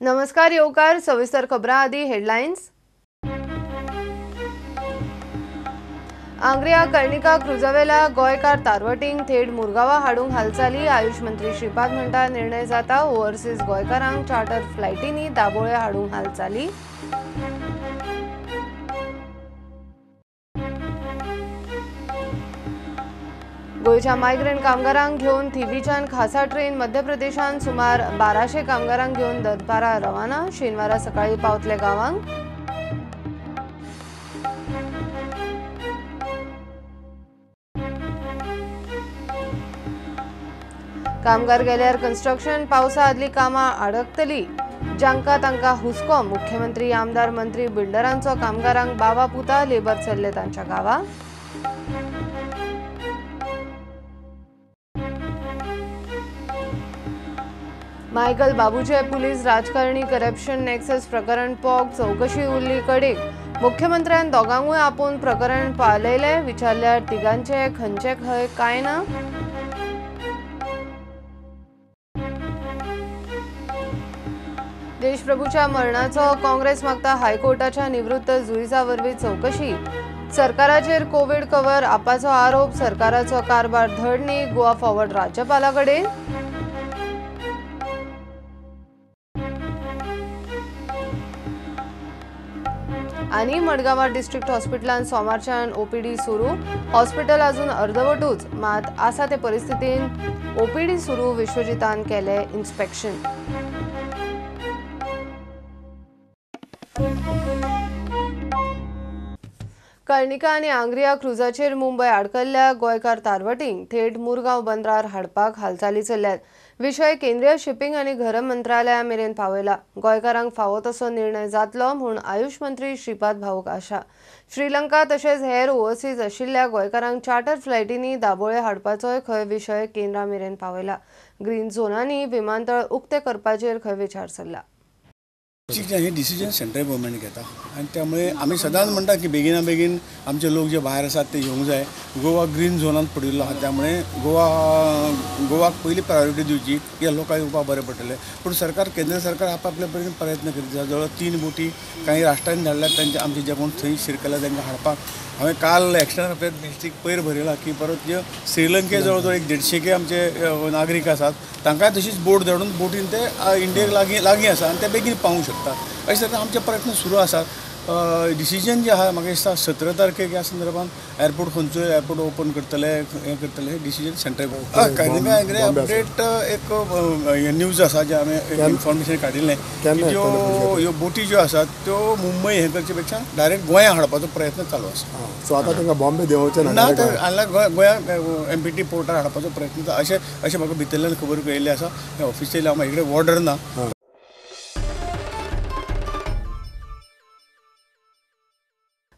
नमस्कार येवकार सविस्तर खबरां आदी हेडलायन्स। आंग्रिया कर्णिका क्रुजावेला गोयकार तारवटींक थेट मुरगांवां हाडूंक हालचाली। आयुष मंत्री श्रीपाद म्हणटा निर्णय जाता ओव्हरसीज गोयकारांक चार्टर फ्लायटींनी दाबोळे हाडूंक हालचाली। गोयच्या मायग्रंट कामगारांक घेवन थिवीच्यान खासा ट्रेन मध्य प्रदेशांत सुमार 1200 कामगारांक घेवन दनपारा रवाना। शेनवारा सकाळी पावतले गांवांक। कामगार गेल्यार कन्स्ट्रक्शन पावसा आदली कामां आडकतली। जांकां तांकां हुस्को मुख्यमंत्री आमदार मंत्री बिल्डरांचो कामगारांक बावा पुता लेबर चल्ले तांच्या गांवां। मायकल बाबूचे पुलीस राजकारणी करप्शन नेक्सस प्रकरण पोग चौकशी उरली कडेक। मुख्यमंत्र्यान दोगांकूय आपोवन प्रकरण पालयले। विचारल्यार तिगांचे खंयचे खंय कांय ना। देशप्रभूच्या मरणाचो काँग्रेस मागता हायकोर्टाच्या निवृत्त जुईजा वरवीं चौकशी। सरकाराचेर कोविड कव्हर आपाचो आरोप। सरकाराचो कारभार धड न्ही। गोवा फॉरवर्ड राज्यपाला कडेन। आनी मडगांवां डिस्ट्रिक्ट हॉस्पिटलांत सोमारच्यान ओपीडी सुरू। हॉस्पिटल अजून अर्दवटूच, मात आसा ते परिस्थितीन ओपीडी सुरू। विश्वजितान केले इन्स्पेक्शन। कर्णिका आनी आंग्रिया क्रुजाचेर मुंबय आडकल्ल्या गोयकार तारवटींक थेट मुरगांव बंदरार हाडपाक हालचाली चल्ल्यात। विशय केंद्रीय शिपिंग आनी घरम मंत्रालया मेरेन पावयला। गोयकारांक फावो तसो निर्णय जातलो म्हूण आयुष मंत्री श्रीपाद भाऊक आशा। श्रीलंका तशेंच हेर ओव्हरसीज आशिल्ल्या गोयकारांक चार्टर फ्लायटींनी दाबोळे हाडपाचोय खंय विशय केंद्रा मेरेन पावयला। ग्रीन झोनांनी विमानतळ उक्ते करपाचेर खंय विचार चल्ला। हे डिसिजन सेंट्रल गव्हर्मेंट घेता आनी त्यामुळे आमी सदांच म्हणटा की बेगिना बेगीन आमचे लोक जे भायर आसात ते येवंक जाय। गोवा ग्रीन झोनांत पडिल्लो आहा त्यामुळे गोवाक पयली प्रायोरिटी दिवची। ह्या लोकांक येवपाक बरें पडटलें। पूण सरकार केंद्र सरकार आपापल्या परीन प्रयत्न करीत आसा। जवळ 3 बोटी काही राष्ट्रांनी धाडल्यात तांचे आमचे जे कोण थंय शिरकल्या तांकां हाडपाक। हांवें काल एक्सटर्नल अफेअर्स मिनिस्ट्रीक पयर बरयलां की परत जे श्रीलंके जवळ जवळ 150 आमचे नागरीक आसात तांकांय तशीच बोट धाडून बोटीन ते इंडियेक लागीं आसा आनी ते बेगीन पावूंक शकतात। अशें तरेन आमचे प्रयत्न सुरू आसात। डिसिजन जे आहा म्हाका दिसता 17 तारखेक ह्या संदर्भात एअरपोर्ट खंयचोय एअरपोर्ट ओपन करतले हे डिसिजन सेंट्रल गव्हर्मेंट। कर्णिका अपडेट एक न्यूज आसा जे हांवें इन्फॉर्मेशन काडिल्लें की ह्यो बोटी ज्यो आसात त्यो मुंबय हे करचे पेक्षा डायरेक्ट गोंया हाडपाचो प्रयत्न चालू आसा। सो आतां तांकां बॉम्बे देंवोवचें ना, हांगा गोंया MPT पोर्टार हाडपाचो प्रयत्न अशें म्हाका भितरल्यान खबर कळिल्ली आसा। ऑफिशियली हांव म्हाजे कडेन ऑर्डर ना।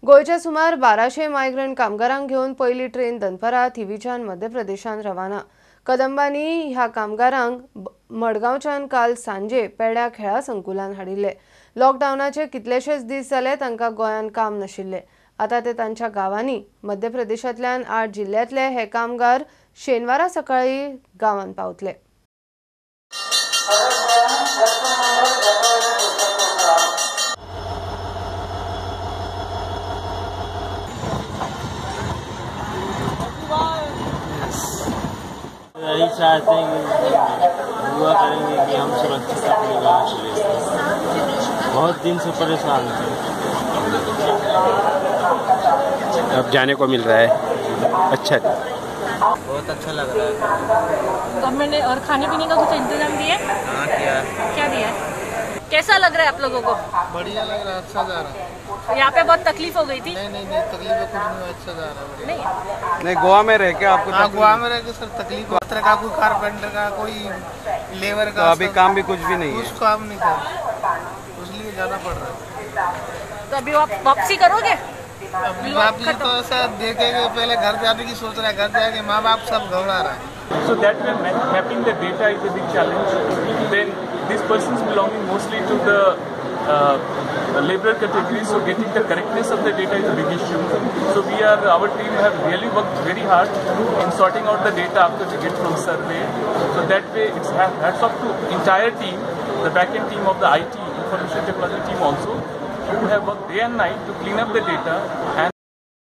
गोयच्या सुमार 1200 मायग्रंट कामगारांक घेवन पयली ट्रेन दनपारा थिवीच्यान मध्य प्रदेशांत रवाना। कदंबांनी ह्या कामगारांक मडगांवच्यान काल सांजे पेड्या खेळा संकुलान हाडिल्ले। लॉकडावनाचे कितलेशेच दीस जाले तांकां गोंयान काम नाशिल्ले। आतां ते तांच्या गांवांनी। मध्य प्रदेशांतल्यान 8 जिल्ल्यांतले हे कामगार शेनवारा सकाळी गांवांत पावतले। यही चाहते हैं कि दुआ करेंगे कि हम सुरक्षित अपने गाँव चले जाएं। बहुत दिन से परेशान थे। अब जाने को मिल रहा है, अच्छा बहुत अच्छा लग रहा है। गवर्नमेंट ने और खाने पीने का कुछ इंतजाम दिया? हाँ किया। क्या दिया है? कैसा लग रहा है आप लोगों को? बढ़िया लग रहा है, अच्छा जा रहा है। यहाँ पे बहुत तकलीफ हो गई थी? नहीं तकलीफ कुछ नहीं, अच्छा जा रहा है। नहीं गोवा में रह के आपको? हाँ गोवा में रह के सर तकलीफ पत्र का, कोई कारपेंटर का, कोई लेबर का। तो अभी काम भी कुछ भी नहीं है? कुछ काम नहीं था, इसलिए जाना पड़ रहा है। तो अभी वापसी करोगे? अभी वापसी तो ऐसा देखेंगे, पहले घर जाने की सोच रहा है। घर जाएंगे, माँ बाप सब घबरा रहा है। So that way mapping the data is a big challenge. Then these persons belonging mostly to the laborer categories, so getting the correctness of the data is a big issue. So our team have really worked very hard in sorting out the data after we get from survey. So that way it's hats off to entire team the back-end team of the IT, information technology team also, who have worked day and night to clean up the data and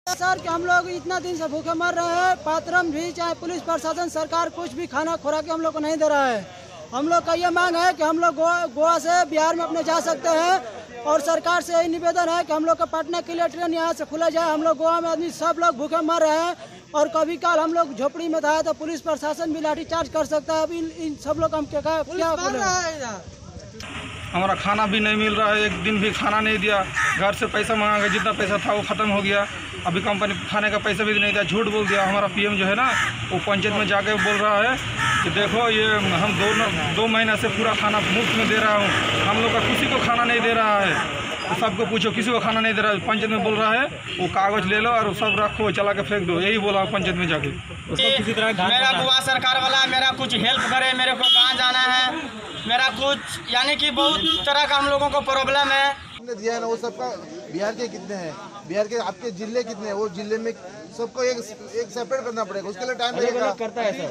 sir कि हम लोग इतना दिन से भूखे मर रहे हैं, पात्रम भी चाहे पुलिस प्रशासन सरकार कुछ भी खाना खुराक हम लोग को नहीं दे रहा है। हम लोग का ये मांग है कि हम लोग गोवा से बिहार में अपने जा सकते हैं और सरकार से यही निवेदन है कि हम लोग का पटना के लिए ट्रेन यहाँ से खुला जाए। हम लोग गोवा में आदमी सब लोग भूखे मर रहे हैं और कभी काल हम लोग झोपड़ी में था तो पुलिस प्रशासन भी लाठीचार्ज कर सकता है। अभी इन सब लोग हम क्या बोले, हमारा खाना भी नहीं मिल रहा है, एक दिन भी खाना नहीं दिया। घर से पैसा मांगा गया, जितना पैसा था वो ख़त्म हो गया। अभी कंपनी खाने का पैसा भी नहीं दिया, झूठ बोल दिया। हमारा पीएम जो है ना वो पंचायत में जाके बोल रहा है कि देखो ये हम दो महीना से पूरा खाना मुफ्त में दे रहा हूँ, हम लोग का किसी को खाना नहीं दे रहा है। तो सबको पूछो किसी को खाना नहीं दे रहा है। पंचायत में बोल रहा है वो कागज़ ले लो और सब रखो चला के फेंक दो, यही बोला पंचायत में जाके। किसी तरह मेरा गोवा सरकार वाला मेरा कुछ हेल्प करे, मेरे को गाँव जाना है, मेरा कुछ यानी कि बहुत तरह का हम लोगों को प्रॉब्लम है। दिया है ना वो सबका, बिहार के कितने हैं, बिहार के आपके जिले कितने हैं, वो जिले में सबको एक सेपरेट करना पड़ेगा, उसके लिए टाइम लगेगा। करता है सर,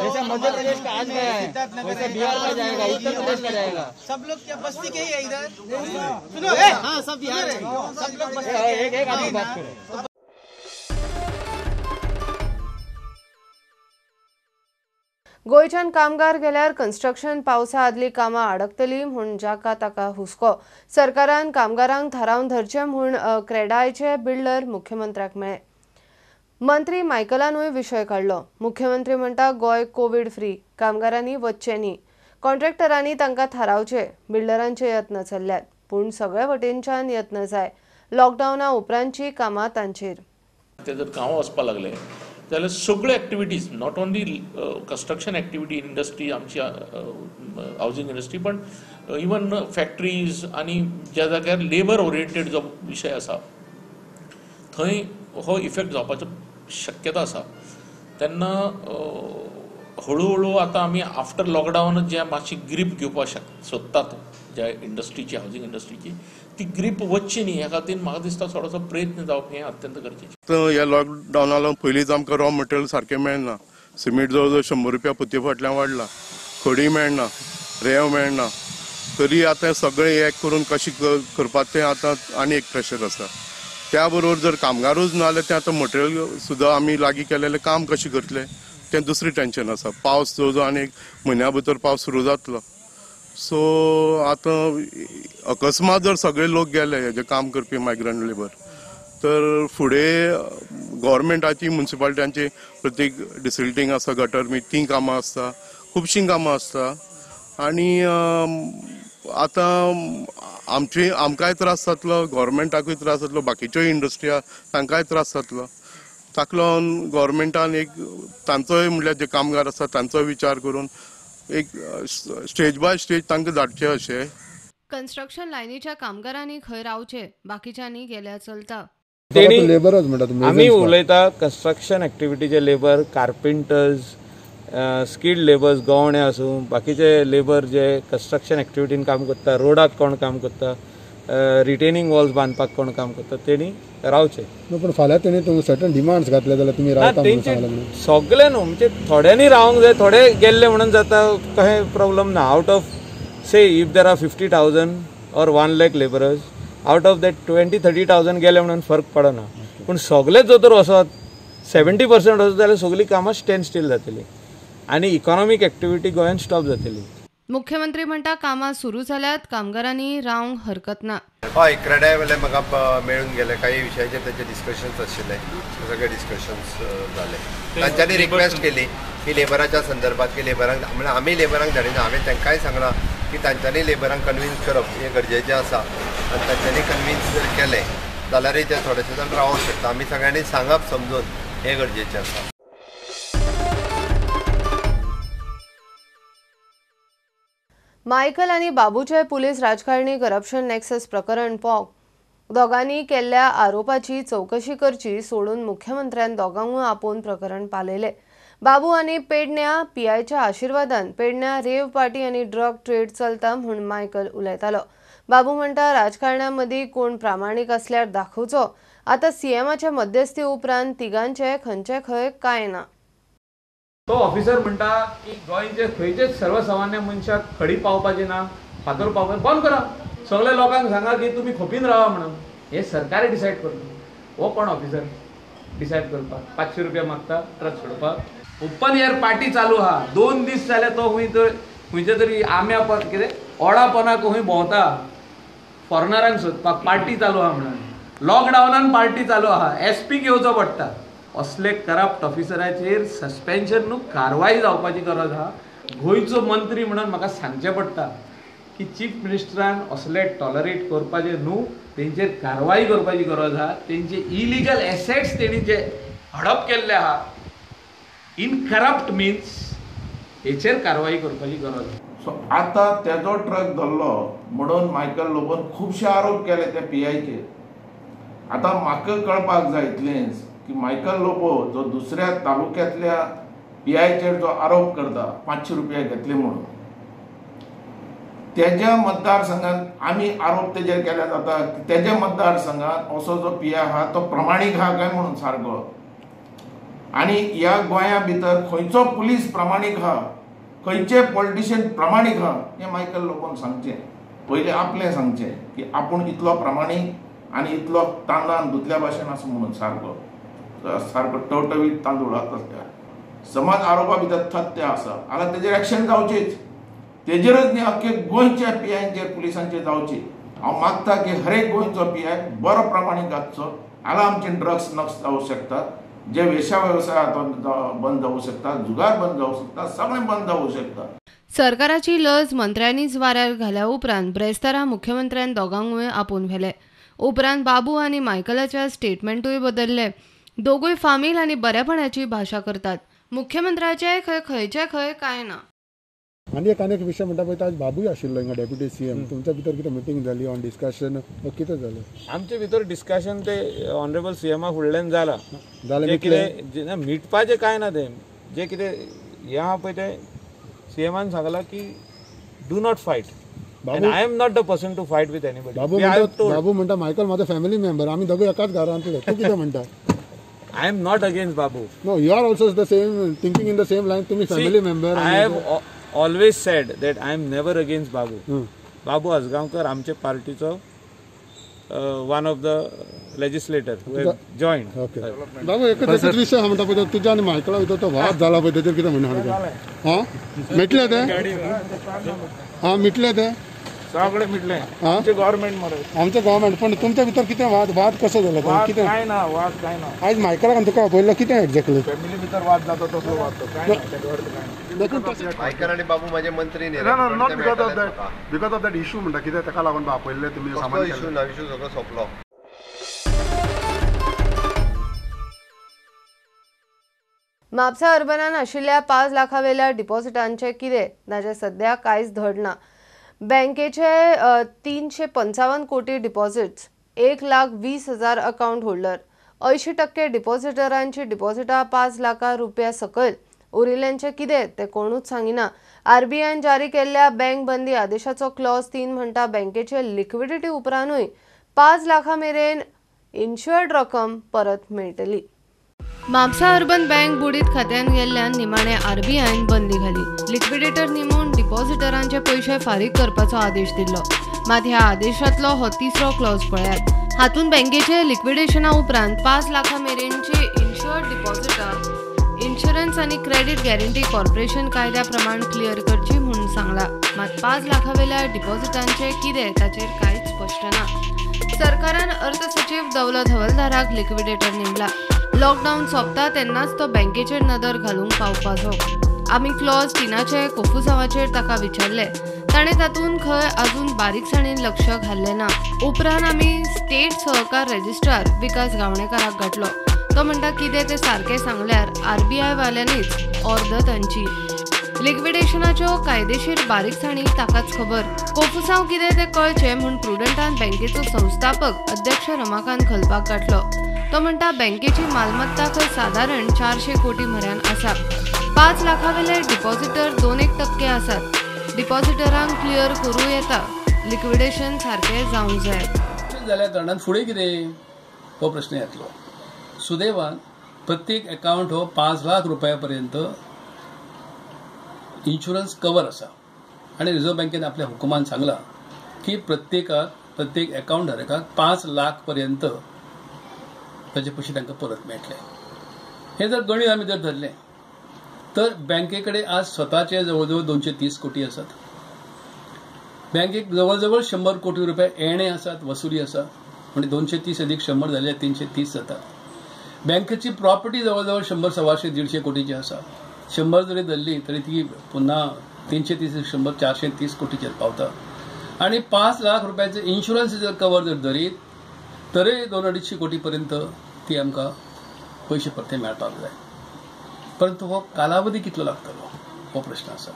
जैसे मध्य प्रदेश का आज गया है वैसे बिहार का जाएगा, उत्तर प्रदेश का जाएगा। सब लोग क्या बस्ती के ही है इधर? सुनो, हाँ सब बिहार सब लोग एक आदमी बात करें। गोंयच्यान कामगार गेल्यार कन्स्ट्रक्शन पावसा आदली कामां आडकतली म्हूण जाका ताका हुस्को सरकारान कामगारांक थारावन धरचे म्हूण क्रेडायचे बिल्डर मुख्यमंत्र्याक मेळ्ळे। मंत्री मायकलानूय विशय काडलो। मुख्यमंत्री म्हणटा गोंय कोविड फ्री, कामगारांनी वचचे न्ही, कॉन्ट्रॅक्टरांनी तांकां थारावचे। बिल्डरांचे यत्न चल्ल्यात पूण सगळे वटेनच्यान यत्न जाय। लॉकडावना उपरांतची कामां तांचेर। ते जर गांवां वचपाक लागले जाल्यार सगळे activities, not only construction activity industry आमची हावजींग इंडस्ट्री, पण इवन फॅक्टरीज आणि ज्या जाग्यार लेबर ओरिएंटेड जो विशय आसा थंय हो इफेक्ट जावपाचो शक्यता आसा। तेन्ना हळू आता आमी आफ्टर लॉकडावन जे मातशी ग्रीप घेवपाक सोदतात ज्या इंडस्ट्रीची, हावजींग इंडस्ट्रीची, ती ग्रीप वचची न्ही ह्या खातीर म्हाका दिसता थोडोसो प्रयत्न जावप हें अत्यंत गरजेचें। ह्या लॉकडावना लागून पयलींच आमकां रॉ मटेरियल सारकें मेळना, सिमीट जवळ जवळ 100 रुपया पोतये फाटल्यान वाडला, खडी मेळना, रेंव मेळना, तरी आतां सगळें एक करून कशें करपाचें तें आतां आनी एक प्रेशर आसा। त्या बरोबर जर कामगारूच ना जाल्यार तें आतां मटेरियल सुद्दां आमी लागीं केलेलें काम कशें करतले तें दुसरें टेंशन आसा। पावस जवळ जवळ आनी एक म्हयन्या भितर पावस सुरू जातलो, सो आतां अकस्मात जर सगळे लोक गेले हेजे काम करपी मायग्रंट लेबर तर फुडें गव्हर्मेंटाची, म्युन्सिपालिट्यांची प्रत्येक डिसिल्टिंग आसा, गटर ती कामां आसता, खुबशीं कामां आसता आनी आतां आमकांय त्रास जातलो, गव्हर्मेंटाकूय त्रास जातलो, बाकीच्यो इंडस्ट्री तांकांय त्रास जातलो। ताका लागून गव्हर्मेंटान एक तांचोय म्हणल्यार जे कामगार आसा तांचोय विचार करून एक स्टेज बाय स्टेज तांकां धाडचे अशें। कन्स्ट्रक्शन लायनीच्या कामगारांनी खंय रावचे, बाकीच्यांनी गेल्यार चलता। आम्ही उलयता कन्स्ट्रक्शन एक्टिविटीचे लेबर, कार्पेंटर्स, स्किल्ड लेबर्स, गवणे आसूं, बाकीचे लेबर जे कन्स्ट्रक्शन एक्टिविटीन काम करता, रोडाक कोण काम करता, रिटेनिंग वॉल्स बांदपाक कोण काम करता, तेणी रावचे। पण फाल्यां तेणी सर्टन डिमांड्स घातले जाल्यार तुमी रावता म्हणून सांगलें। सगळे न्हू, म्हणजे थोड्यांनी रावंक जाय, थोडे गेल्ले म्हणून जाता, काही प्रॉब्लेम ना। Out of say if there are 50,000 और 1 lakh labourers, out of that 20-30,000 गेले म्हणून फरक पडना। पूण सगळे जर तर वचत 70% वचत जाल्यार सगळीं कामां स्टँड स्टील जातली आनी इकॉनॉमीक एक्टिविटी गोंयांत स्टॉप जातली। मुख्यमंत्री म्हणटा कामां सुरू जाल्यात, कामगारांनी रावंक हरकत ना। हय, क्रेडाय वेले म्हाका मेळून गेले, काही विशयाचे तेचे डिस्कशन्स आशिल्ले, सगळे डिस्कशन्स जाले। तांच्यांनी रिक्वेस्ट केली की लेबराच्या संदर्भात की लेबरांक म्हणजे आमी लेबरांक धाडिना, हांवें तांकांय सांगलां की तांच्यांनी लेबरांक कन्विन्स करप हें गरजेचें आसा आनी तांच्यांनी कन्विन्स जर केलें जाल्यारय ते थोडेशे जाण रावंक शकता। आमी सगळ्यांनी सांगप समजून हें गरजेचें आसा। मायकल आणि बाबूचे पुलीस राजकारणी करप्शन नेक्सस प्रकरण पॉक दोगांनी केल्ल्या आरोपाची चौकशी करची सोडून मुख्यमंत्र्यान दोगांकूय आपोवन प्रकरण पालयले। बाबू आणि पेडण्या पीआयच्या आशिर्वादान पेडण्या रेव पार्टी आणि ड्रग ट्रेड चलता म्हूण मायकल उलयतालो। बाबू म्हणटा राजकारण्यांमदीं कोण प्रामाणीक असल्यार दाखोवचो। आतां सीएमाचे मध्यस्थी उपरांत तिगांचे खंयचे खंय कांय ना। तो ऑफिसर म्हणटा की गोंयचे खंयचेच सर्वसामान्य मनशाक खडी पावपाची ना, फातर पावपाची बंद करा, सगळ्या लोकांक सांगा की तुमी खोपीन रावा म्हणून. हे सरकार डिसायड करता. हो कोण ऑफिसर डिसायड करपाक? 500 रुपया मागता ट्रक सोडपाक. ओपन एअर पार्टी चालू आहा. 2 दीस जाले तो खंयच्या तरी आम्या कितें ओडापणाक खंय भोंवता फॉरेनरांक सोदपाक. पार्टी चालू आहा म्हणून. लॉकडावनान पार्टी चालू आहा. SP घेवचो पडटा. असले करप्ट ऑफिसराचेर सस्पेन्शन न्हू कारवाई जावपाची गरज आहा. गोंयचो मंत्री म्हणून म्हाका सांगचें पडटा की चीफ मिनिस्टरान असले टॉलरेट करपाचे न्हू, तेंचेर कारवाई करपाची गरज आहा. तेंचे इलिगल एसेट्स तेणी जे हडप केल्ले आहा इन करप्ट मिन्स हेचेर कारवाई करपाची गरज आहा. सो आता तेजो ट्रक धरलो म्हणून मायकल लोबोन खुबशे आरोप केले त्या PIचेर. आता म्हाका कळपाक जाय इतलेंच की मायकल लोबो जो दुसऱ्या तालुक्यांतल्या PIचेर जो आरोप करता 500 रुपया घेतले म्हणून, तेज्या मतदारसंघात आमी आरोप तेजेर केले जाता तेज्या मतदारसंघात असो जो PI आहा तो प्रमाणीक आहा काय म्हणून सारको. आनी ह्या गोंया भितर खंयचो पुलीस प्रमाणीक आहा, खंयचे पॉलिटिशियन प्रमाणीक आहा हें मायकल लोबोन सांगचें. पयलें आपलें सांगचें की आपूण इतलो प्रमाणीक आनी इतलो तांदळान धुतल्या भाशेन आसा म्हणून सारको टवटवीत तांदूळ आसा तसल्या. समज आरोपा भितर तथ्य आसा जाल्यार तेजेर एक्शन जावचीच. तेजेरच न्ही अख्खे गोंयच्या PIचेर पुलिसांचेर जावची. हांव मागता की हर एक गोंयचो PI बरो प्रमाणीक आसचो. जाल्यार आमचे ड्रग्स नक्स जावंक शकता, जे वेश्यावेवसाय बंद जावंक शकता, जुगार बंद जावंक शकता, सगळें बंद जावंक शकता. सरकाराची लज मंत्र्यांनीच वाऱ्यार घाल्या उपरांत ब्रेस्तारा मुख्यमंत्र्यान दोगांकूय आपोवन व्हेले. उपरांत बाबू आनी मायकलाच्या स्टेटमेंटूय बदलले. दोगूय फामील आनी बरेपणाची भाशा करतात. मुख्यमंत्र्याचे खंयचे काय ना. आनी एक विशय म्हणटा पळय आज बाबूय आशिल्लो हिंगा डेप्युटी CM. तुमच्या भितर कितें मिटींग जाली ऑन डिस्कशन कितें जालें? आमचे भितर डिस्कशन ते ऑनरेबल CMा फुडल्यान जालां. जे कितें मिटपाचें काय ना. तें जे कितें हें आहा पळय तें CMान सांगलां की do not fight. And I am not the person to fight with anybody. बाबू म्हणटा मायकल म्हाजो फॅमिली मेंबर, आमी दोगूय एकाच घरांतले. तूं कितें म्हणटा? I am not against Babu. No, you are also the same thinking in the same line. तुम्ही family member. I have always said that I am never against Babu. Babu Asgaonkar आमचे पार्टीचो one of the legislator who have joined. Okay. बाबू एकच विषय हा म्हणटा पळय तुज्या आनी मायकला भितर तो वाद जाला पळय तेजेर कितें म्हणना? हां मिटले ते? हां मिटले ते? सगळे मिटले. आमचे गव्हर्नमेंट मरे. आमचे गव्हर्नमेंट पण तुमच्या भितर कितें वाद कसो जालो? कितें काय ना वाद काय ना. आज मायकलाक तुका आपयल्लो कितें एक्झॅक्टली? फॅमिली भितर वाद जाता तसलो वाद तो काय ना. मायकल आनी बाबू माझे मंत्री न्ही. Not because of that issue म्हणटा कितें ताका लागून आपयल्ले तुमी सामान इशू ना. इशू सगळो सोंपलो. म्हापसा अर्बनान आशिल्ल्या 5 लाखांवेल्या डिपॉझिटांचे कितें ताचे सध्या कांयच धड ना. बँकेचे 355 कोटी डिपॉझिट्स, 1,20,000 अकाउंट होल्डर, 80% डिपॉझिटरांची डिपॉझिटां 5 लाखां रुपया सकयल. उरिल्ल्यांचे कितें ते कोणूच सांगिना. RBIन जारी केल्ल्या बँक बंदी आदेशाचो क्लॉज 3 म्हणटा बँकेचे लिक्विडिटी उपरांतूय 5 लाखां मेरेन इन्शुअर्ड रक्कम परत मेळटली. म्हापसा अर्बन बँक बुडीत खात्यान गेल्ल्यान निमाणे RBIन बंदी घाली. लिक्विडेटर नेमून डिपॉझिटरांचे पयशे फारीक करपाचो आदेश दिल्लो. मात ह्या आदेशातलो हो 3रो क्लॉज पळयात. हातून बँकेचे लिक्विडेशना उपरांत 5 लाखां मेरेनची इन्शुअर्ड डिपॉझिटां इन्शुरन्स आनी क्रेडीट गॅरंटी कॉर्पोरेशन कायद्या प्रमाण क्लियर करची म्हणून सांगला. मात 5 लाखांवेल्या डिपॉझिटांचे कितें ताचेर कांयच स्पश्ट ना. सरकारान अर्थ सचिव दौलत हवलदाराक लिक्विडेटर नेमला. लॉकडाऊन सोंपता तेन्नाच तो बँकेचेर नदर घालूंक पावपाचो. आमी क्लॉज 3चे कोफुसांवाचेर ताका विचारले. ताणें तातूंत खंय आजून बारीकसाणेन लक्ष घाल्लें ना. उपरांत आमी स्टेट सहकार रजिस्ट्रार विकास गावणेकाराक गाठलो. तो म्हणटा कितें तें सारकें सांगल्यार RBI वाल्यांनीच अर्द तांची. लिक्विडेशनाच्यो कायदेशीर बारीकसाणी ताकाच खबर. कोफुसांव कितें तें कळचें म्हूण प्रुडंटान बँकेचो संस्थापक अध्यक्ष रमाकांत खलपाक गाठलो. तो म्हणटा बँकेची मालमत्ता खंय सादारण 400 कोटी म्हऱ्यान आसा. 5 लाखांवेले डिपॉझिटर 2-1% आसात. डिपॉझिटरांक क्लियर करूं येता. लिक्विडेशन सारकें जावंक जाय. जाल्या कारणान फुडें कितें हो प्रश्न येतलो. सुदैवान प्रत्येक अकाउंट हो 5 लाख रुपया पर्यंत इन्शुरन्स कवर आसा आणि रिझर्व्ह बँकेन आपल्या हुकुमान सांगला की प्रत्येक अकाउंट धारकाक 5 लाख पर्यंत ताचे पयशे तांकां परत मेळटले. हे जर गणीत आमी जर धरले तर बँकेकडे आज स्वतःचे जवळजवळ 230 कोटी आसात. बँकेक जवळजवळ 100 कोटी रुपये येणे आसात, वसुली आसा. म्हणजे 230 अधिक 100 झाले 330 जातात. बँकेची प्रॉपर्टी जवळजवळ 100, 125, 150 कोटीची आसा. 100 जरी धरली तरी ती पुन्हा 330, 100, 430 कोटीचेर पावता. आणि 5 लाख रुपयाचे इन्शुरन्स जर कवर जर धरीत तरी 2-250 कोटी पर्यंत ती आमकां पैसे परते मेळपाक जाय. परंतु हो कालावधी कितलो लागतलो हो प्रश्न आसा.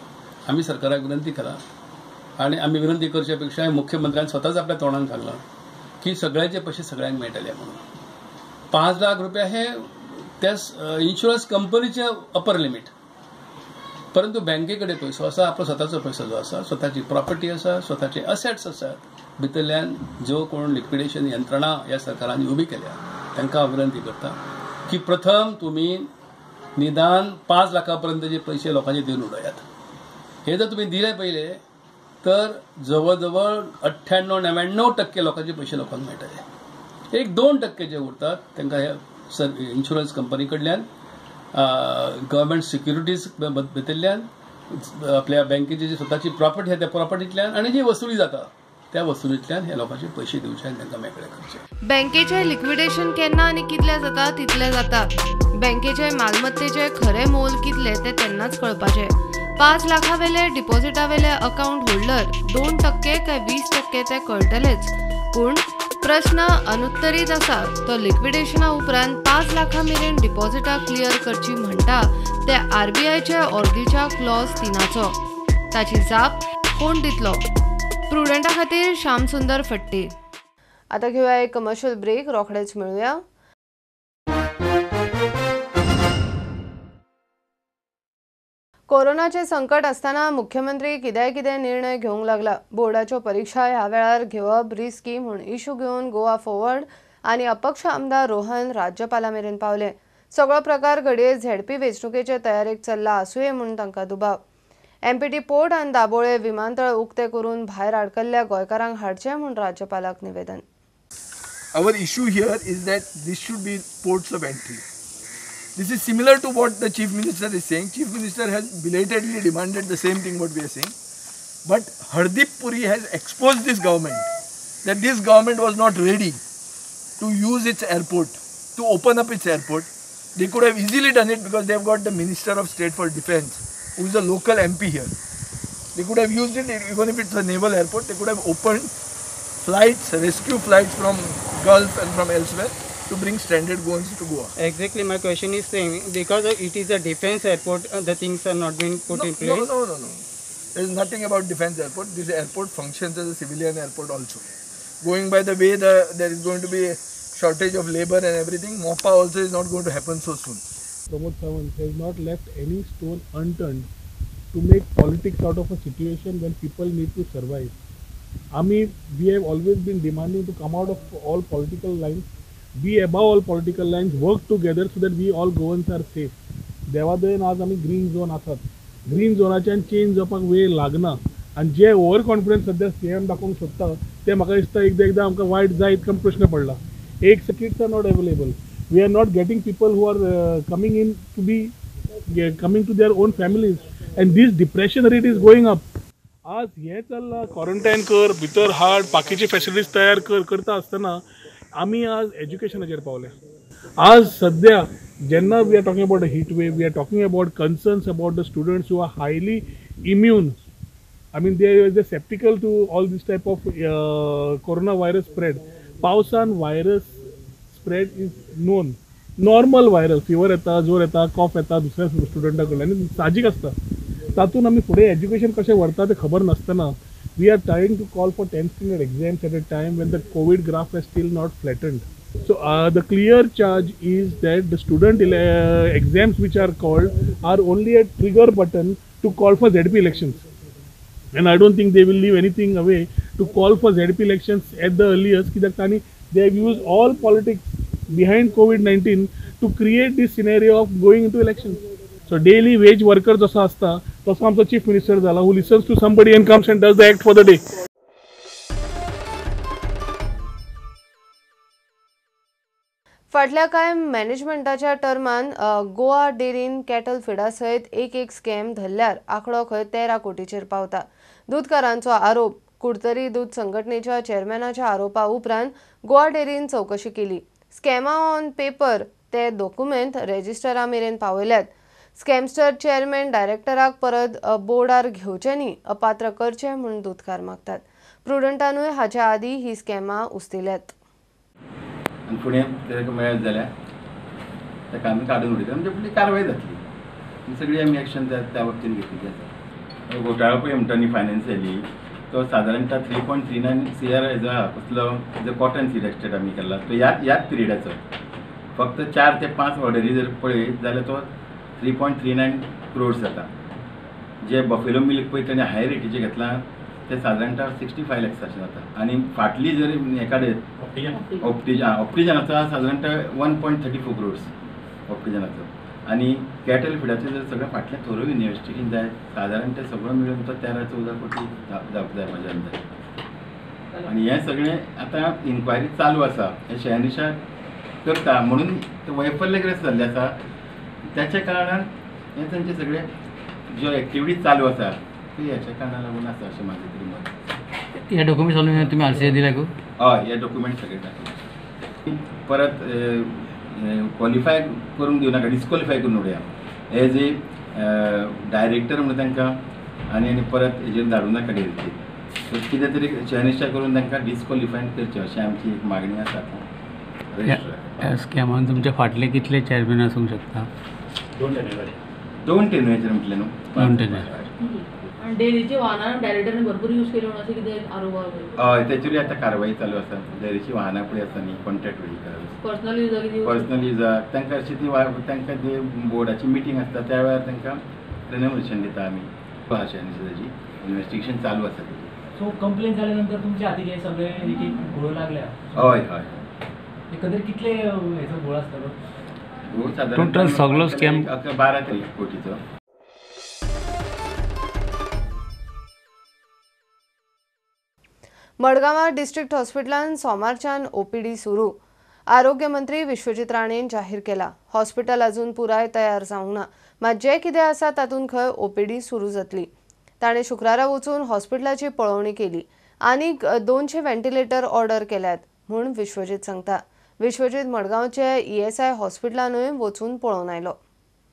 आम्ही सरकाराक विनंती करा आणि आम्ही विनंती करच्या पेक्षा मुख्यमंत्र्यान स्वताच आपल्या तोंडान सांगला की सगळ्याचे पैसे सगळ्यांक मेळटले म्हणून. 5 लाख रुपये हे त्या इन्शुरन्स कंपनीचे अपर लिमिट. परंतु बँकेकडे पैसो आसा, आपलो स्वताचो पैसो जो आसा, स्वताची प्रॉपर्टी आसा, स्वताचे असेट्स आसात. भितरल्यान जो कोण लिक्विडेशन यंत्रणा या सरकारांनी उभी केल्या तांकां विनंती करता की प्रथम तुम्ही निदान 5 लाखापर्यंतचे पैसे लोकांचे दिवन उडयात. हे जर तुम्ही दिले पहिले तर जवळजवळ 98-99% लोकांचे पैसे लोकांक मेळटले. 1-2% जे उरतात तांकां ह्या इन्शुरन्स कंपनी कडल्यान, गव्हर्नमेंट सिक्युरिटीज भितरल्यान, आपल्या बँकेची जी स्वताची प्रॉपर्टी आहे त्या प्रॉपर्टींतल्यान आणि जी वसुली जाता त्या वसुलींतल्यान ह्या लोकांचे पैसे दिवचे आनी तांकां मेकळे करचे. बँकेचे लिक्विडेशन केन्ना आनी कितले जाता तितले जाता. बँकेचे मालमत्तेचे खरे मोल कितले ते तेन्नाच कळपाचे. 5 लाखावेले डिपॉझिटावेले अकाउंट होल्डर 2% काय 20% ते कळटलेच. पूण प्रश्न अनुत्तरीत आसा तो लिक्विडेशना उपरांत 5 लाखा मेरेन डिपॉझिटां क्लियर करची म्हणटा ते RBIचे ऑर्डीच्या क्लॉज 3 ताची जाप कोण दितलो. प्रुडंटा खातीर श्याम सुंदर फट्टी. आता घेऊया एक कमर्शियल ब्रेक, रोखडेच मिळूया. कोरोनाचे संकट असताना मुख्यमंत्री कितें निर्णय घेवंक लागला. बोर्डाच्यो परीक्षा ह्या वेळार घेवप रिस्की म्हूण इशू घेवन गोवा फॉरवर्ड आनी अपक्ष आमदार रोहन राज्यपाला मेरेन पावले. सगळो प्रकार घडये झेडपी वेंचणुकेचे तयारेक चल्ला आसूये म्हूण तांकां दुबाव. MPT पोर्ट आनी दाबोळे विमानतळ उक्ते करून भायर आडकल्ल्या गोंयकारांक हाडचे म्हूण राज्यपालाक निवेदन. Our issue here is that this should be ports of entry. This is similar to what the Chief Minister is saying. Chief Minister has belatedly demanded the same thing what we are saying. But Hardeep Puri has exposed this government that this government was not ready to use its airport, to open up its airport. They could have easily done it because they have got the Minister of State for Defence, who is a local MP here. They could have used it even if it's a naval airport. They could have opened flights, rescue flights from Gulf and from elsewhere to bring stranded goans to Goa. Exactly, my question is saying because it is a defence airport, the things are not being put in place. No. There is nothing about defence airport. This airport functions as a civilian airport also. Going by the way there is going to be a shortage of labour and everything, MOPA also is not going to happen so soon. Pramod Sawant has not left any stone unturned to make politics out of a situation when people need to survive. We have always been demanding to come out of all political lines, be above all political lines, work together so that we all Goans are safe. देवादयेन आज आमी green zone आसात. Green झोनाच्यान change जावपाक वेळ लागना आनी जे over confidence सद्या CM दाखोवंक सोदता ते म्हाका दिसता एकदां आमकां वायट जाय इतको प्रश्न पडला. एक kits are not available. We are not getting people who are coming in to be coming to their own families, and this depression rate is going up. आज हे चल्ला क्वारंटायन कर, भितर हाड, बाकीचे फॅसिलिटीज तयार करता आसतना आमी आज एज्युकेशनाचेर पावले. आज सद्या जेन्ना we are talking about a heat wave, we are talking about concerns about the students who are highly immune. they are skeptical to all this type of coronavirus spread. पावसान virus spread is known. Normal virus, fever येता, जोर येता, कॉफ येता दुसऱ्या स्टुडंटा कडल्यान आनी साहजीक आसता. तातूंत आमी फुडें एज्युकेशन कशें व्हरता तें खबर नासतना we are trying to call for 10th standard exams at a time when the COVID graph is still not flattened. So the clear charge is that the student exams which are called are only a trigger button to call for ZP elections. And I don't think they will leave anything away to call for ZP elections at the earliest. Kidak they have used all politics behind COVID-19 to create this scenario of going into elections. So daily wage workers also asta तसो आमचो chief minister जाला who listens to somebody and comes and does the act for the day. फाटल्या कांय मॅनेजमेंटाच्या टर्मान Goa डेरीन cattle फिडा सयत एक scam धरल्यार आंकडो खंय 13 कोटीचेर पावता. दूधकारांचो आरोप. कुडतरी दूध संघटनेच्या चेअरमॅनाच्या आरोपा उपरांत गोवा डेरीन चवकशी केली. स्कॅमा ऑन पेपर ते डॉक्युमेंट रेजिस्टरा मेरेन पावयल्यात. स्कॅमस्टर चेअरमॅन डायरेक्टराक परत बोर्डार घेवचे न्ही अपात्र करचे म्हूण दूधकार मागतात. प्रुडंटानूय हाच्या आदीं ही स्कॅमां उस्तिल्यात. आनी फुडें तेका मेळत जाल्यार ताका आमी काडून उडयता म्हणजे फुडली कारवाय जातली. सगळी आमी एक्शन त्या बाबतीन घेतली आसा. घोटाळो पळय म्हणटा न्ही फायनान्शियली तो सादारणता 3.39 CR हेजो आहा कसलो जो कॉटन सीड एस्टेट आमी केला तो ह्याच पिरियडाचो. फक्त 4 ते 5 ऑर्डरी जर पळयत जाल्यार तो 3.39 crores जाता. जे बफेलो मिल्क पळय ताणें हाय रेटीचे घेतला ते सादारणता 65 lakhs अशें जाता. आनी फाटली जर एकाडेर ऑप्टिजनाचो सादारणता 1.34 crores ऑप्टिजनाचो. आनी कॅटल फिडाचें जर सगळें फाटलें थोरो इन्वेस्टिगेशन जाय सादारणता सगळो मेळून तो 13-14 कोटी जावप जाय म्हाज्या अंदाज. आनी हें सगळें आतां इन्क्वायरी चालू आसा. हे शहनिशा करता म्हणून वैफल्यग्रस्त जाल्लें आसा. त्याच्या कारणान हे तांचे सगळे ज्यो एक्टिविटीज चालू आसा ती हेच्या कारणान लागून आसा अशें म्हाजें तरी मत. हे डॉक्युमेंट तुमी RCA दिल्या गो? हय हे डॉक्युमेंट सगळे दाखयले. परत क्वॉलिफाय करून दिवं नाका डिस्क्वॉलिफाय करून उडया. एज ए डायरेक्टर म्हणून तांकां आनी परत हेजेर धाडूं नाका डेरीचेर. सो कितें तरी शहनिशा करून तांकां डिस्क्वॉलिफाय करचें अशी आमची एक मागणी आसा. ह्या स्कॅमान तुमचे फाटले कितले चेअरमॅन आसूंक शकता? 2 टेन्युएचर म्हटलें न्हू. 2 टेन्युएचर. डेरीची वाहनां डायरेक्टरान भरपूर यूज केली म्हणून अशें कितें आरोप हय तेचेरूय आतां कारवाई चालू आसा. डेरीची वाहनां पळय आसा न्ही कॉन्ट्रॅक्ट व्हेहिकल्स पर्सनल युजाक तांकां अशी ती तांकां जे बोर्डाची मिटींग आसता त्या वेळार तांकां रेनोवेशन दिता आमी. अशें ताजी इन्वेस्टिगेशन चालू आसा. सो कंप्लेन जाल्या नंतर तुमच्या हाती हे सगळे एक घोळ लागल्या? हय हय. एकंदरीत कितले हेचो घोळ आसतलो? घोळ सादारण टोटल सगळो स्कॅम 12 कोटीचो. मडगांवां डिस्ट्रिक्ट हॉस्पिटलांत सोमारच्यान OPD सुरू. आरोग्य मंत्री विश्वजीत राणेन जाहीर केला. हॉस्पिटल अजून पुराय तयार जावंक ना मात जे कितें आसा तातूंत खंय OPD सुरू जातली. ताणें शुक्रारा वचून हॉस्पिटलाची पळोवणी केली. आनीक 200 व्हेंटिलेटर ऑर्डर केल्यात म्हूण विश्वजीत सांगता. विश्वजीत मडगांवचे ESI हॉस्पिटलानूय वचून पळोवन आयलो.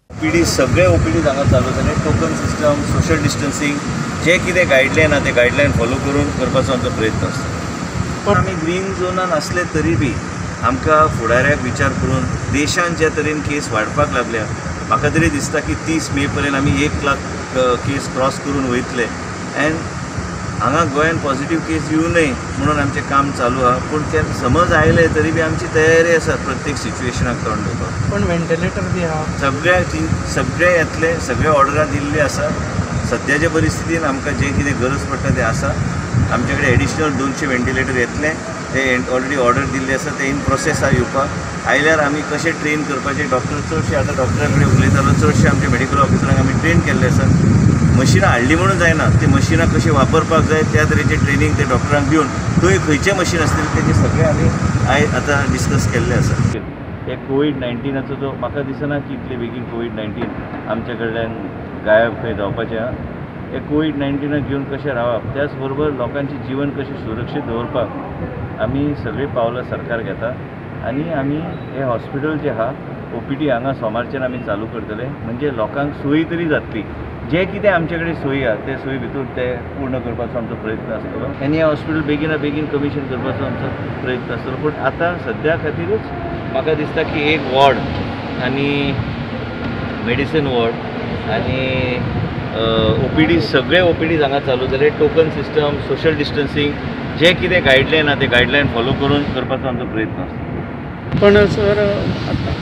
OPD सगळे OPD हांगा चालू जाले. टोकन सिस्टम सोशल डिस्टन्सिंग जे कितें गायडलायन आहा ते गायडलायन फॉलो करून करपाचो आमचो प्रयत्न आसता. पण आमी ग्रीन झोनान असले तरी बी आमकां फुडाऱ्याक विचार करून देशान जे तरेन केस वाडपाक लागल्या म्हाका तरी दिसता की 30 मे पर्यंत आमी 1 लाख केस क्रॉस करून वयतले. एंड हांगा गोंयान पॉझिटिव्ह केस येवं न्हय म्हणून आमचें काम चालू आहा. पूण ते समज आयले तरी बी आमची तयारी आसा प्रत्येक सिच्युएशनाक तोंड दिवपाक. पण व्हेंटिलेटर बी आहा सगळे येतले सगळे ऑर्डरां दिल्ली आसा. सद्याच्या परिस्थितीन आमकां जे कितें गरज पडटा तें आसा. आमचे कडेन एडिशनल 200 व्हेंटिलेटर येतले ते ऑलरेडी ऑर्डर दिल्ले आसा. ते इन प्रोसेस आहा येवपाक. आयल्यार आमी कशें ट्रेन करपाचे डॉक्टर चडशे आतां डॉक्टरा कडेन उलयतालो चडशे आमचे मेडिकल ऑफिसरांक आमी ट्रेन केल्ले आसा. मशिनां हाडली म्हणून जायना ती मशिनां कशी वापरपाक जाय त्या तरेचे ट्रेनिंग ते डॉक्टरांक दिवन थंय खंयचे मशीन आसतले तेजे सगळे आमी आतां डिस्कस केल्ले आसा. हे कोविड-19 जो म्हाका दिसना की इतले बेगीन कोविड-19 आमचे कडल्यान गायब खंय जावपाचें आहा. हे कोविड-19 घेवन कशें रावप त्याच बरोबर लोकांचें जीवन कशें सुरक्षीत दवरपाक आमी सगळीं पावलां सरकार घेता. आनी आमी हे हॉस्पिटल जे आहा OPD हांगा सोमारच्यान आमी चालू करतले म्हणजे लोकांक सोयी तरी जातली. जे कितें आमचे कडेन सोयी आहा ते सोयी भितर ते पूर्ण करपाचो आमचो प्रयत्न आसतलो. आनी हे हॉस्पिटल बेगिना बेगीन कमिशन करपाचो आमचो प्रयत्न आसतलो. पूण आतां सद्या खातीरच म्हाका दिसता की एक वॉर्ड आनी मेडिसीन वॉर्ड आनी OPD सगळे OPD हांगा चालू जाले. टोकन सिस्टम सोशल डिस्टन्सिंग जे कितें गायडलायन आहा ते गायडलायन फॉलो करून करपाचो आमचो प्रयत्न आसता. पण सर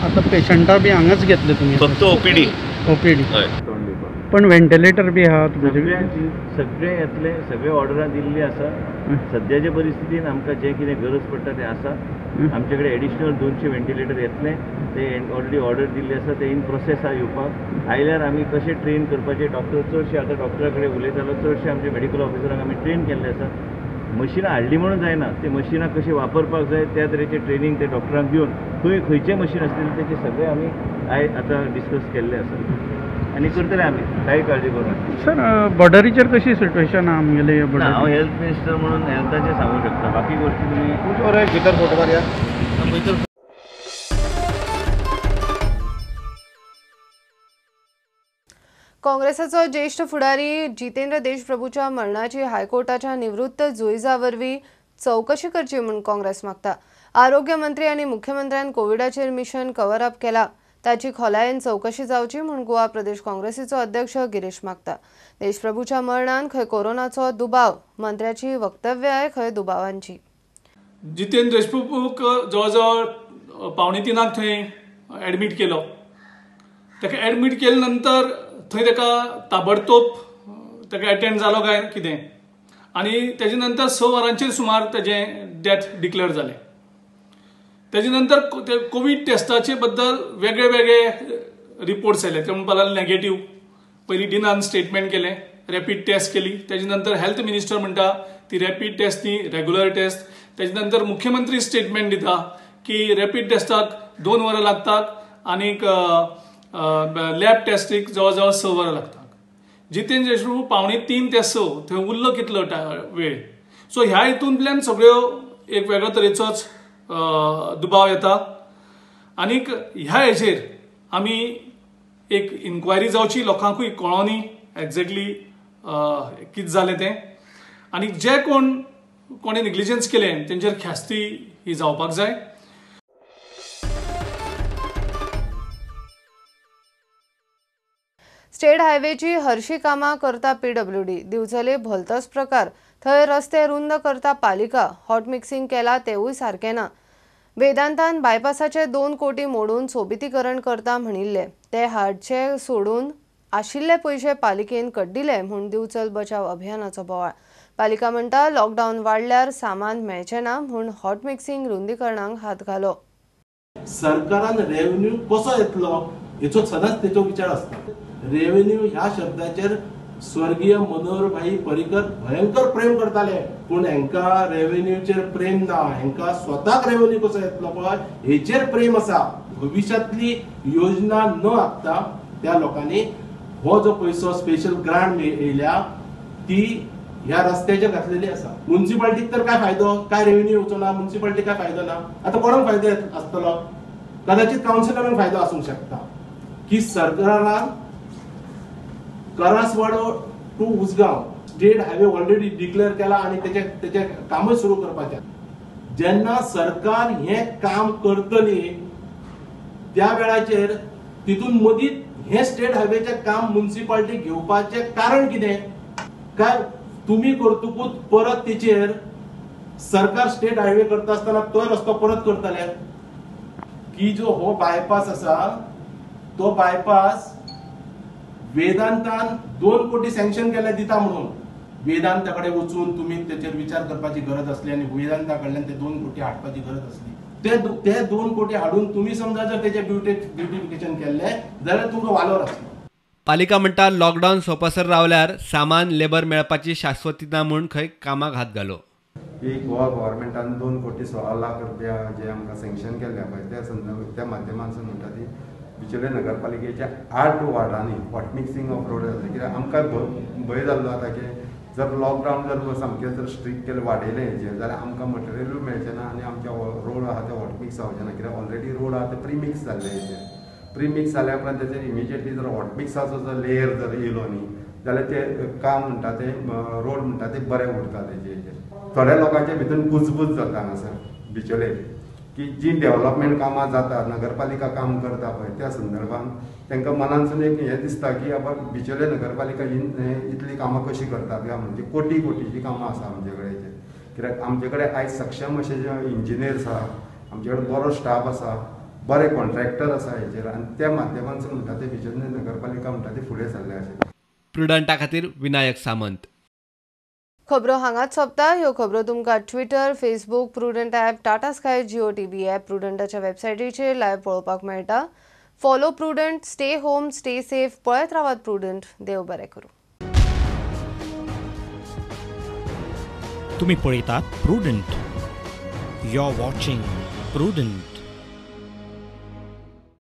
आता पेशंटां बी हांगाच घेतले तुमी? फक्त OPD OPD हय. पण व्हेंटिलेटर बी आहा सगळे येतले सगळे ऑर्डरां दिल्ली आसा सद्याच्या परिस्थितीन आमकां जे कितें गरज पडटा तें आसा आमचे कडेन एडिशनल 200 व्हेंटिलेटर येतले ते ऑलरेडी ऑर्डर दिल्ली आसा ते इन प्रोसेस आहा येवपाक आयल्यार आमी कशें ट्रेन करपाचे डॉक्टर चडशे आतां डॉक्टरा कडेन उलयतालो चडशे आमचे मेडिकल ऑफिसरांक आमी ट्रेन केल्ले आसा मशिनां हाडली म्हणून जायना ते मशिनां कशी वापरपाक जाय त्या तरेचे ट्रेनिंग ते डॉक्टरांक दिवन खंयचे मशीन आसतले तेचे सगळे आमी आतां डिस्कस केल्ले आसा आनी करतले आमी कांय काळजी करूं सर बॉर्डरीचेर कशी सिट्युएशन आहा आमगेले हांव हेल्थ मिनिस्टर म्हणून हेल्थाचें सांगूं शकता बाकी गोश्टी तुमी भितर फोटो मारया भितर काँग्रेसाचो ज्येष्ठ फुडारी जितेंद्र देशप्रभूच्या मरणाची हायकोर्टाच्या निवृत्त जुईजा वरवीं चवकशी करची म्हूण काँग्रेस मागता आरोग्य मंत्री आनी मुख्यमंत्र्यान कोविडाचेर मिशन कव्हर अप केला ताची खोलायेन चवकशी जावची म्हूण गोवा प्रदेश काँग्रेसीचो अध्यक्ष गिरीश मागता देशप्रभूच्या मरणान खंय कोरोनाचो दुबाव मंत्र्याची वक्तव्याय खंय दुबावांची जितेंद्र देशप्रभूक जवळ 2:45 थंय एडमीट केलो ताका एडमीट केले नंतर थंय ताका ताबडतोब ताका अटेंड जालो काय कितें आनी तेजे नंतर 6 वरांचेर सुमार तेजें डेथ डिक्लेअर जालें तेजे नंतर कोविड टेस्टाचे बद्दल वेगळे वेगळे रिपोर्ट्स आयले ते म्हणपाक लागले नेगेटिव्ह पयलीं डिनान स्टेटमेंट केलें रॅपीड टेस्ट केली तेजे नंतर हेल्थ मिनिस्टर म्हणटा ती रॅपीड टेस्ट न्ही रेग्युलर टेस्ट तेजे नंतर मुख्यमंत्री स्टेटमेंट दिता की रॅपीड टेस्टाक 2 वरां लागतात आनीक लॅब टेस्टीक जवळ 6 वरां लागतात जितेंद्र देशप्रभू 2:45 ते 6 थंय उरलो कितलो वेळ सो ह्या हितूंतल्यान सगळ्यो एक वेगळ्या तरेचोच दुबाव येता आनीक ह्या हेचेर आमी एक इन्क्वायरी जावची लोकांकूय कळोनी एक्झॅक्टली कितें जालें तें आनी जे कोणी नेग्लिजन्स केलें तेंचेर ख्यास्ती ही जावपाक जाय स्टेट हायवेची हरशी कामां करता PWD दिवचले भलतोच प्रकार थंय रस्ते रुंद करता पालिका हॉट मिक्सिंग केला तेवूय सारकें ना वेदांतान बायपासाचे 2 कोटी मोडून सोबितीकरण करता म्हणिल्ले ते हाडचे सोडून आशिल्ले पयशे पालिकेन कड्डिले म्हूण दिवचल बचाव अभियानाचो बोवाळ पालिका म्हणटा लॉकडावन वाडल्यार सामान मेळचें ना म्हूण हॉट मिक्सिंग रुंदीकरणाक हात घालो सरकारान रेव्हेन्यू कसो येतलो हेचो सदांच तेचो विचार आसता रेव्हेन्यू ह्या शब्दाचेर स्वर्गीय मनोहर भाई पर्रीकर भयंकर प्रेम करताले पूण हेंका रेव्हेन्यूचेर प्रेम ना हेंका स्वताक रेव्हेन्यू कसो येतलो पळय हेचेर प्रेम आसा भविष्यातली योजना न आखता त्या लोकांनी हो जो पयसो स्पेशल ग्रांट येयल्या ती ह्या रस्त्याचेर घातलेली आसा म्युनिसिपालिटीक तर काय फायदो काय रेव्हेन्यू येवचो ना म्युनिसिपालिटीक काय फायदो ना आता कोणाक फायदो आसतलो कदाचित कावन्सिलरांक फायदो आसूंक शकता की सरकारान Karaswada to Usgaon state highway already declare केला आणि त्याचे कामच सुरू करपाचे जेन्ना सरकार हे काम करतली त्या वेळाचेर तितून मदींच हे स्टेट हायवेचे काम म्युनिसिपालिटी घेवपाचे कारण कितें काय तुम्ही करतकूच परत तेचेर सरकार स्टेट हायवे करता आसतना तो रस्तो परत करतले की जो हो बायपास आसा तो बायपास वेदांतान 2 कोटी सँक्शन केले दिता म्हणून वेदांता कडेन वचून तुम्ही तेचेर विचार करपाची गरज असली आणि वेदांता कडल्यान ते 2 कोटी हाडपाची गरज असली ते 2 कोटी हाडून तुम्ही समजा जर तेचे ब्युटिफिकेशन केले जाल्यार तुमकां वालोर आसलो पालिका म्हणटा लॉकडावन सोंपसर रावल्यार सामान लेबर मेळपाची शाश्वती ना म्हूण खंय कामाक हात घालो की गोवा गव्हर्मेंटान 2 कोटी 16 लाख रुपया जे आमकां सँक्शन केल्ले पळय त्या संदर्भात त्या माध्यमांतसून म्हणटा ती बिचोले नगरपालिकेच्या 8 वार्डांनी हॉट मिक्सिंग ऑफ रोड जाता कित्याक आमकां भंय जाल्लो आतां की जर लॉकडावन जर सामकें जर स्ट्रिक्ट केलें वाडयलें हेजेर जाल्यार आमकां मटेरियलूय मेळचें ना आनी आमचे रोड आहा ते हॉट मिक्स जावचे ना कित्याक ऑलरेडी रोड आहा ते प्रिमिक्स जाल्ले हेजेर प्रिमिक्स जाल्या उपरांत तेचेर इमिजिएटली जर हॉट मिक्साचो जर लेयर जर येयलो न्ही जाल्यार ते काम म्हणटा ते रोड म्हणटा ते बरें उरता तेजे हेजेर थोड्या लोकांच्या भितर कुजबूज जाता हांगासर बिचोले की जी डेव्हलपमेंट कामां जाता नगरपालिका काम करता पळय त्या संदर्भान तांकां मनानसून एक हें दिसता की बाबा बिचोले नगरपालिका इतली कामां कशी करता काय म्हणजे कोटीची कामां आसा आमचे कडेन कित्याक आमचे कडेन आयज सक्षम अशे जे इंजिनियर्स आहा आमचे कडेन बरो स्टाफ आसा बरे कॉन्ट्रॅक्टर आसा हेचेर आनी त्या माध्यमांतसून म्हणटा ते बिचोले नगरपालिका म्हणटा ती फुडें सरल्या अशें प्रुडंटा खातीर विनायक सामंत. खबरो हांगाच सोंपता. ह्यो खबरो तुमकां Twitter, Facebook, Prudent app, Tata Sky, Jio TV app, प्रुडंटाच्या वेबसायटीचेर लायव्ह पळोवपाक मेळटा. Follow Prudent, stay home, stay safe, पळयत रावात प्रुडंट. देव बरें करूं. तुम्ही पळयतात Prudent. You are watching prudent.